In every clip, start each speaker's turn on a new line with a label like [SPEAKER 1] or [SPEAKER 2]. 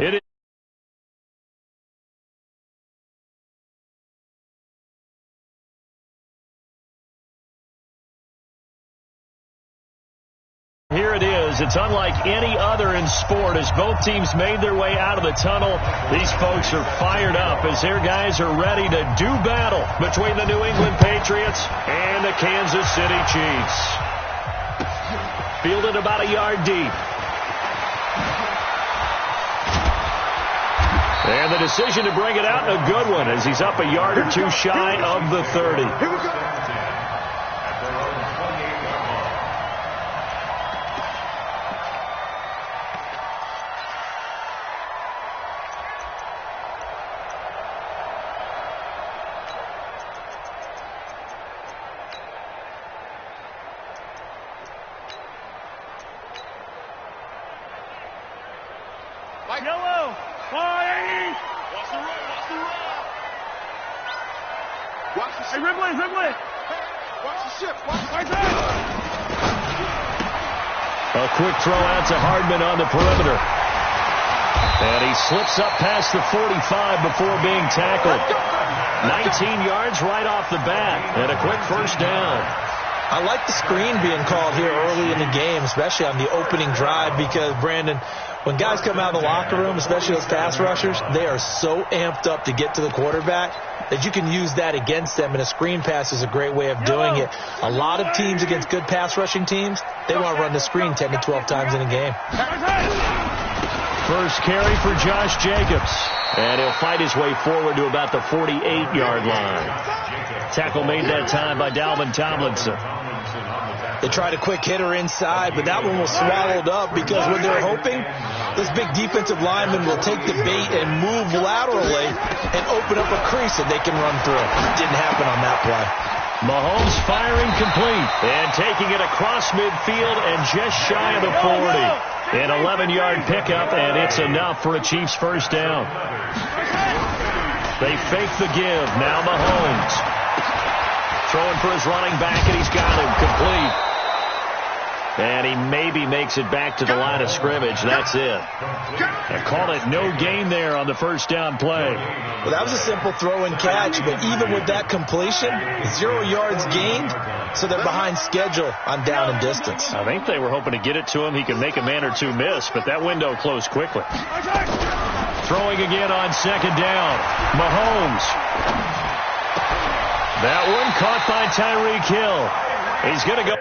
[SPEAKER 1] It is. Here it is. It's unlike any other in sport as both teams made their way out of the tunnel. These folks are fired up as their guys are ready to do battle between the New England Patriots and the Kansas City Chiefs. Fielded about a yard deep. And the decision to bring it out, a good one, as he's up a yard or two shy of the 30.
[SPEAKER 2] Here we go.
[SPEAKER 3] Yellow. Fire.
[SPEAKER 2] Watch the run. Watch the run. Watch the
[SPEAKER 3] Hey,
[SPEAKER 2] ship.
[SPEAKER 3] Ridley.
[SPEAKER 2] Hey, watch the ship. Watch
[SPEAKER 3] Right
[SPEAKER 2] the
[SPEAKER 3] there.
[SPEAKER 1] A quick throw out to Hardman on the perimeter. And he slips up past the 45 before being tackled. 19 yards right off the bat. And a quick first down.
[SPEAKER 4] I like the screen being called here early in the game, especially on the opening drive, because, Brandon, when guys come out of the locker room, especially those pass rushers, they are so amped up to get to the quarterback that you can use that against them, and a screen pass is a great way of doing it. A lot of teams against good pass rushing teams, they want to run the screen 10 to 12 times in a game.
[SPEAKER 1] First carry for Josh Jacobs. And he'll fight his way forward to about the 48-yard line. Tackle made that time by Dalvin Tomlinson.
[SPEAKER 4] They tried a quick hitter inside, but that one was swallowed up because when they're hoping this big defensive lineman will take the bait and move laterally and open up a crease that they can run through. It didn't happen on that play.
[SPEAKER 1] Mahomes firing complete and taking it across midfield and just shy of the 40. An 11-yard pickup, and it's enough for a Chiefs first down. They fake the give. Now Mahomes. Throwing for his running back, and he's got him complete. And he maybe makes it back to the line of scrimmage. That's it. They call it no gain there on the first down play.
[SPEAKER 4] Well, that was a simple throw and catch, but even with that completion, 0 yards gained, so they're behind schedule on down and distance.
[SPEAKER 1] I think they were hoping to get it to him. He could make a man or two miss, but that window closed quickly. Throwing again on second down. Mahomes. That one caught by Tyreek Hill. He's going to go.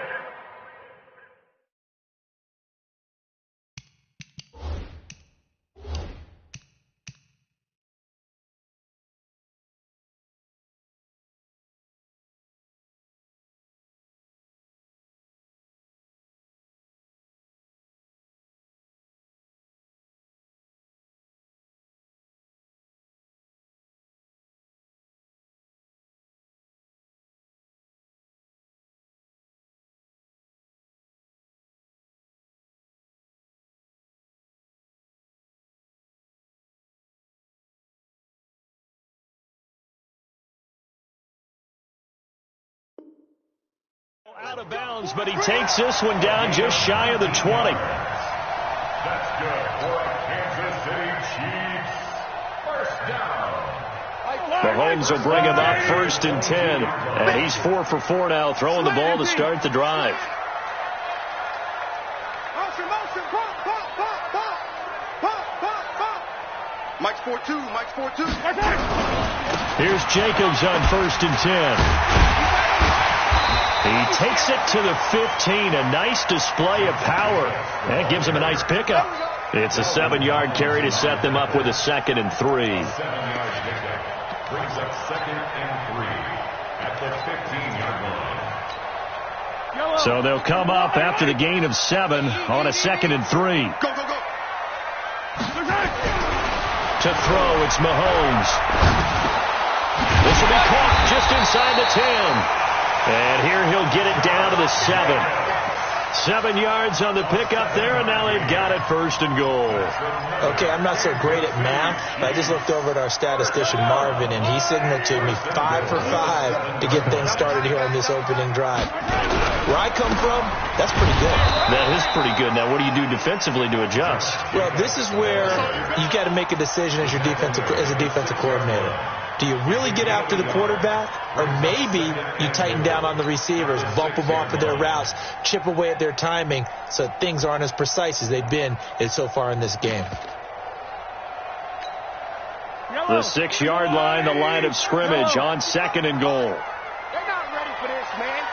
[SPEAKER 1] Out of bounds, but he takes this one down just shy of the 20.
[SPEAKER 5] That's good for a Kansas City Chiefs first down.
[SPEAKER 1] Mahomes will bring him up first and 10. And he's 4 for 4 now, throwing the ball to start the drive.
[SPEAKER 2] motion, pop, pop, pop, pop, pop, pop, pop. Mike's 4-2, Mike's 4-2.
[SPEAKER 1] Here's Jacobs on first and 10. He takes it to the 15. A nice display of power. That gives him a nice pickup. It's a 7-yard carry to set them up with a 2nd and 3.
[SPEAKER 5] 7-yard pickup brings up 2nd and 3 at the 15-yard line.
[SPEAKER 1] So they'll come up after the gain of 7 on a 2nd and 3.
[SPEAKER 2] Go, go, go.
[SPEAKER 1] To throw, it's Mahomes. This will be caught just inside the 10. And here he'll get it down to the 7. 7 yards on the pickup there, and now they've got it 1st and goal.
[SPEAKER 4] Okay, I'm not so great at math, but I just looked over at our statistician, Marvin, and he signaled to me 5 for 5 to get things started here on this opening drive. Where I come from, that's pretty good.
[SPEAKER 1] That is pretty good. Now, what do you do defensively to adjust?
[SPEAKER 4] Well, this is where you got to make a decision as a defensive coordinator. Do you really get after the quarterback, or maybe you tighten down on the receivers, bump them off of their routes, chip away at their timing so things aren't as precise as they've been so far in this game?
[SPEAKER 1] The 6-yard line, the line of scrimmage on 2nd and goal.
[SPEAKER 2] They're not ready for this, man.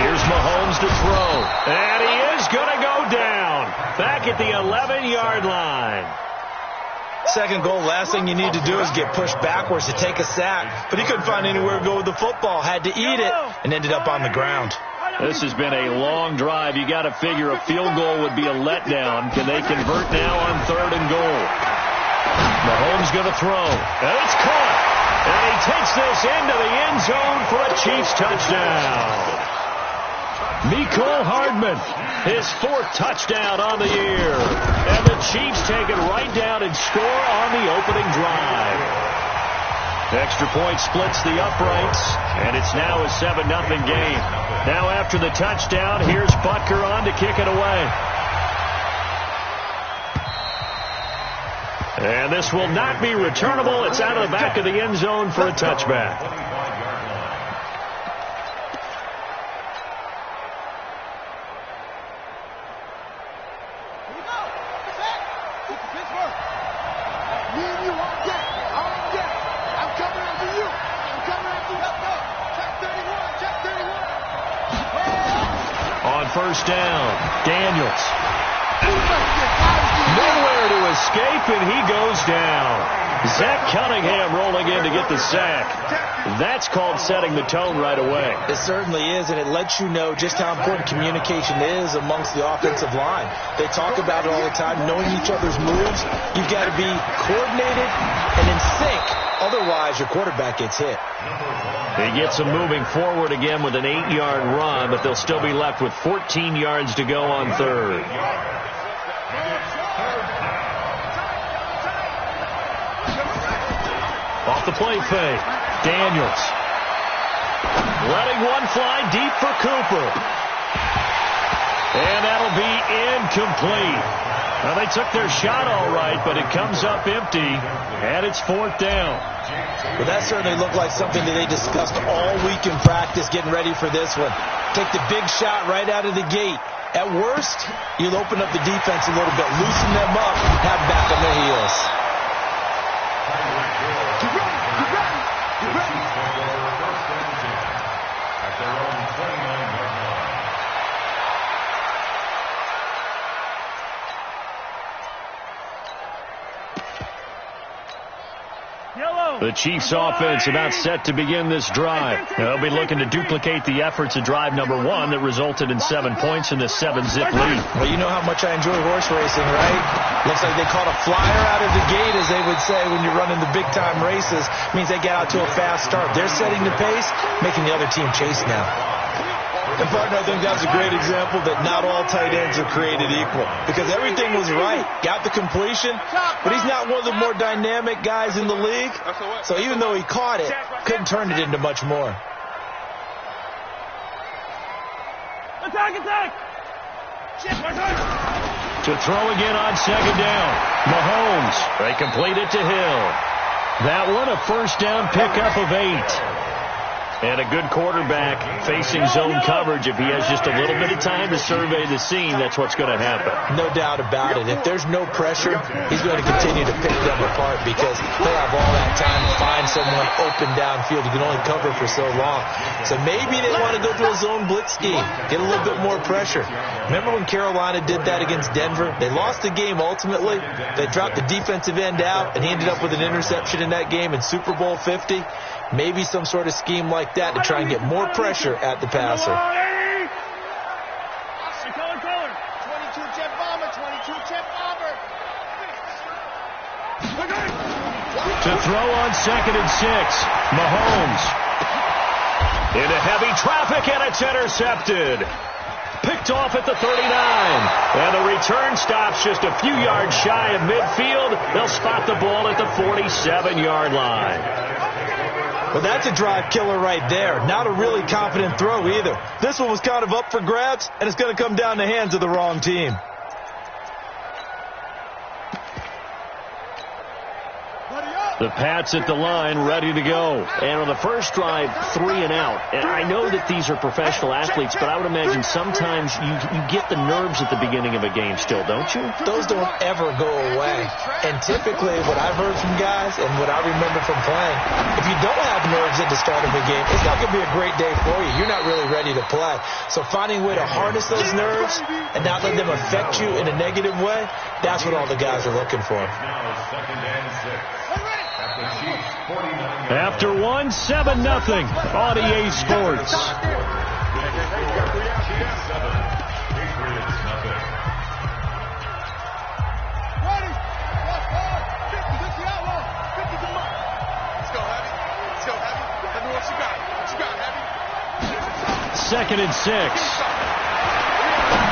[SPEAKER 1] Here's Mahomes to throw, and he is going to go down back at the 11-yard line.
[SPEAKER 4] 2nd goal, last thing you need to do is get pushed backwards to take a sack. But he couldn't find anywhere to go with the football. Had to eat it and ended up on the ground.
[SPEAKER 1] This has been a long drive. You got to figure a field goal would be a letdown. Can they convert now on 3rd and goal? Mahomes going to throw. And it's caught. And he takes this into the end zone for a Chiefs touchdown. Mecole Hardman, his 4th touchdown on the year. And the Chiefs take it right down and score on the opening drive. Extra point splits the uprights, and it's now a 7-0 game. Now after the touchdown, here's Butker on to kick it away. And this will not be returnable. It's out of the back of the end zone for a touchback. First down, Daniels. Nowhere to escape, and he goes down. Zach Cunningham rolling in to get the sack. That's called setting the tone right away.
[SPEAKER 4] It certainly is, and it lets you know just how important communication is amongst the offensive line. They talk about it all the time, knowing each other's moves. You've got to be coordinated and in sync. Otherwise, your quarterback gets hit.
[SPEAKER 1] He gets them moving forward again with an 8-yard run, but they'll still be left with 14 yards to go on 3rd. Off the play fake, Daniels. Letting one fly deep for Cooper. And that'll be incomplete. Well, they took their shot all right, but it comes up empty, and it's 4th down.
[SPEAKER 4] Well, that certainly looked like something that they discussed all week in practice getting ready for this one. Take the big shot right out of the gate. At worst, you'll open up the defense a little bit, loosen them up, have them back on their heels.
[SPEAKER 1] The Chiefs offense about set to begin this drive. They'll be looking to duplicate the efforts of drive number 1 that resulted in 7 points in the 7-zip lead.
[SPEAKER 4] Well, you know how much I enjoy horse racing, right? Looks like they caught a flyer out of the gate, as they would say when you're running the big-time races. It means they get out to a fast start. They're setting the pace, making the other team chase now. And, partner, I think that's a great example that not all tight ends are created equal, because everything was right. Got the completion, but he's not one of the more dynamic guys in the league. So even though he caught it, couldn't turn it into much more.
[SPEAKER 3] Attack, attack!
[SPEAKER 1] To throw again on 2nd down. Mahomes. They complete it to Hill. That one a first down pickup of 8. And a good quarterback facing zone coverage. If he has just a little bit of time to survey the scene, that's what's going to happen.
[SPEAKER 4] No doubt about it. If there's no pressure, he's going to continue to pick them apart because they'll have all that time to find someone open downfield. You can only cover for so long. So maybe they want to go to a zone blitz scheme, get a little bit more pressure. Remember when Carolina did that against Denver? They lost the game ultimately. They dropped the defensive end out, and he ended up with an interception in that game in Super Bowl 50. Maybe some sort of scheme like that to try and get more pressure at the passer.
[SPEAKER 2] 22 jet bomber, 22 jet bomber.
[SPEAKER 1] To throw on 2nd and 6. Mahomes. Into heavy traffic, and it's intercepted. picked off at the 39. And the return stops just a few yards shy of midfield. They'll spot the ball at the 47-yard line.
[SPEAKER 4] Well, that's a drive killer right there. Not a really confident throw either. This one was kind of up for grabs, and it's going to come down the hands of the wrong team.
[SPEAKER 1] The Pats at the line, ready to go. And on the first drive, 3 and out. And I know that these are professional athletes, but I would imagine sometimes you get the nerves at the beginning of a game still, don't you?
[SPEAKER 4] Those don't ever go away. And typically, what I've heard from guys and what I remember from playing, if you don't have nerves at the start of a game, it's not going to be a great day for you. You're not really ready to play. So finding a way to harness those nerves and not let them affect you in a negative way, that's what all the guys are looking for.
[SPEAKER 1] After 1, 7-0 on EA Sports. Second and 6.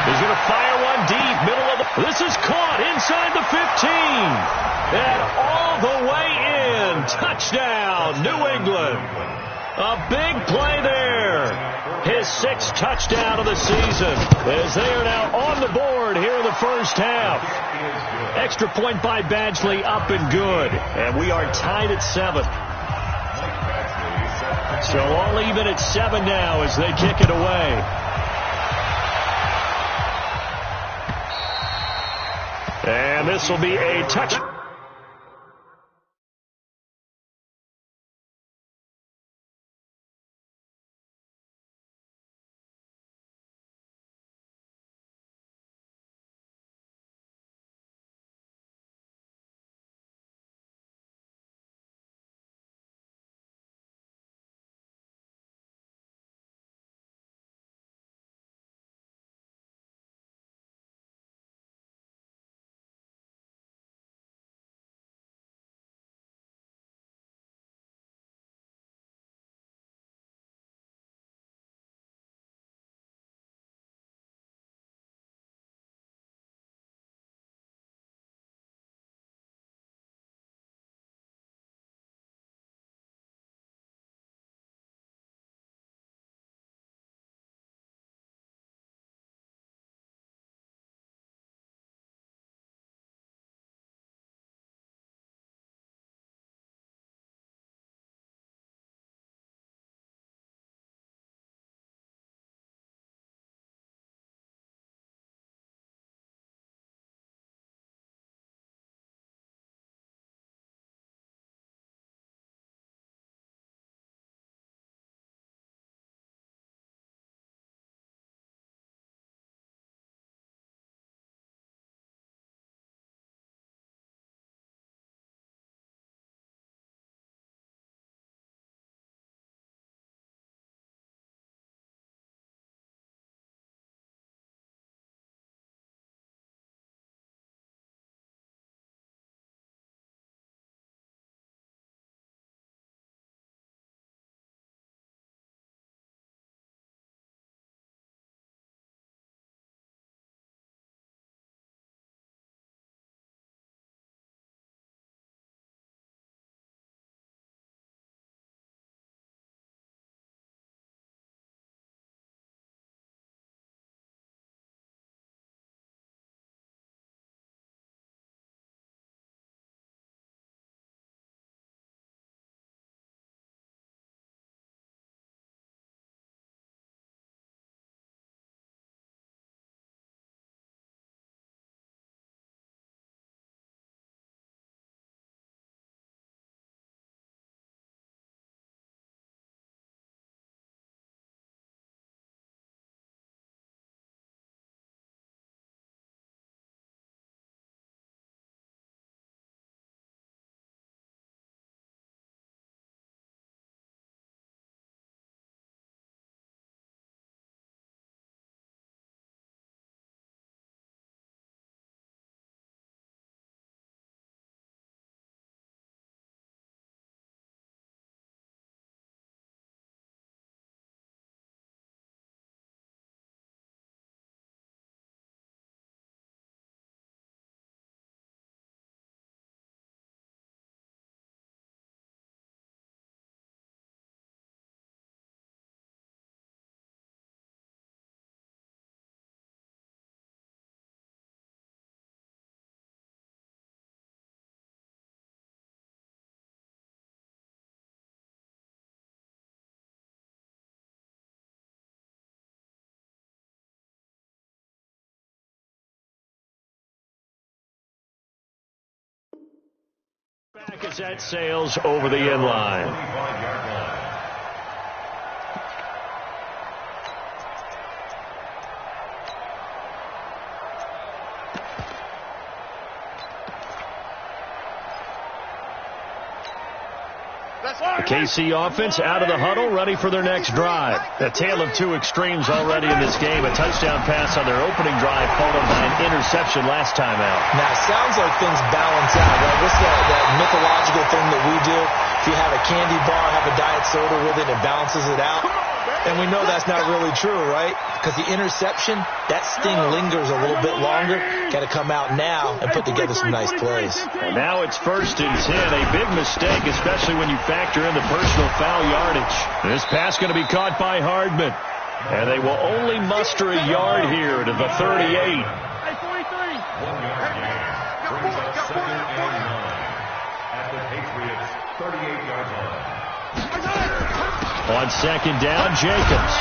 [SPEAKER 1] He's going to fire one deep, middle of the... This is caught inside the 15. And all the way in. Touchdown, New England. A big play there. His 6th touchdown of the season as they are now on the board here in the first half. Extra point by Badgley, up and good. And we are tied at 7. So all even at 7 now as they kick it away. And this will be a touchdown. Back as that sails over the end line.
[SPEAKER 5] 25-yard line.
[SPEAKER 1] The KC offense out of the huddle, ready for their next drive. A tale of two extremes already in this game. A touchdown pass on their opening drive, followed by an interception last time out.
[SPEAKER 4] Now, it sounds like things balance out, right? What's that mythological thing that we do? If you have a candy bar, have a diet soda with it, it balances it out. And we know that's not really true, right? Because the interception, that sting lingers a little bit longer. Got to come out now and put together some nice plays.
[SPEAKER 1] And now it's 1st and 10. A big mistake, especially when you factor in the personal foul yardage. This pass going to be caught by Hardman. And they will only muster a yard here to the 38.
[SPEAKER 5] 1 yard gain. Brings up 2nd and 9 at the Patriots' 38-yard line.
[SPEAKER 1] On 2nd down, Jacobs.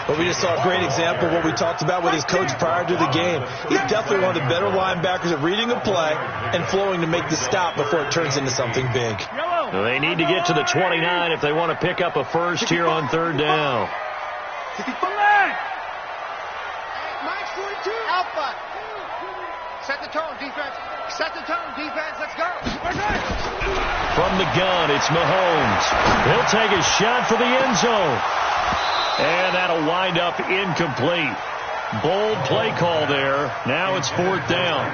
[SPEAKER 4] But we just saw a great example of what we talked about with his coach prior to the game. He's definitely one of the better linebackers at reading a play and flowing to make the stop before it turns into something big.
[SPEAKER 1] Well, they need to get to the 29 if they want to pick up a first here on 3rd down.
[SPEAKER 2] Mike 42. Alpha. Set the tone, defense. Set the tone, defense. Let's go.
[SPEAKER 1] From the gun, it's Mahomes. He'll take a shot for the end zone. And that'll wind up incomplete. Bold play call there. Now it's 4th down.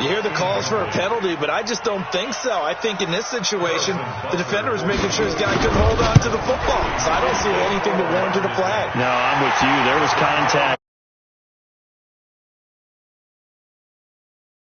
[SPEAKER 4] You hear the calls for a penalty, but I just don't think so. I think in this situation, the defender was making sure his guy couldn't hold on to the football. So I don't see anything that warranted a flag.
[SPEAKER 1] No, I'm with you. There was contact.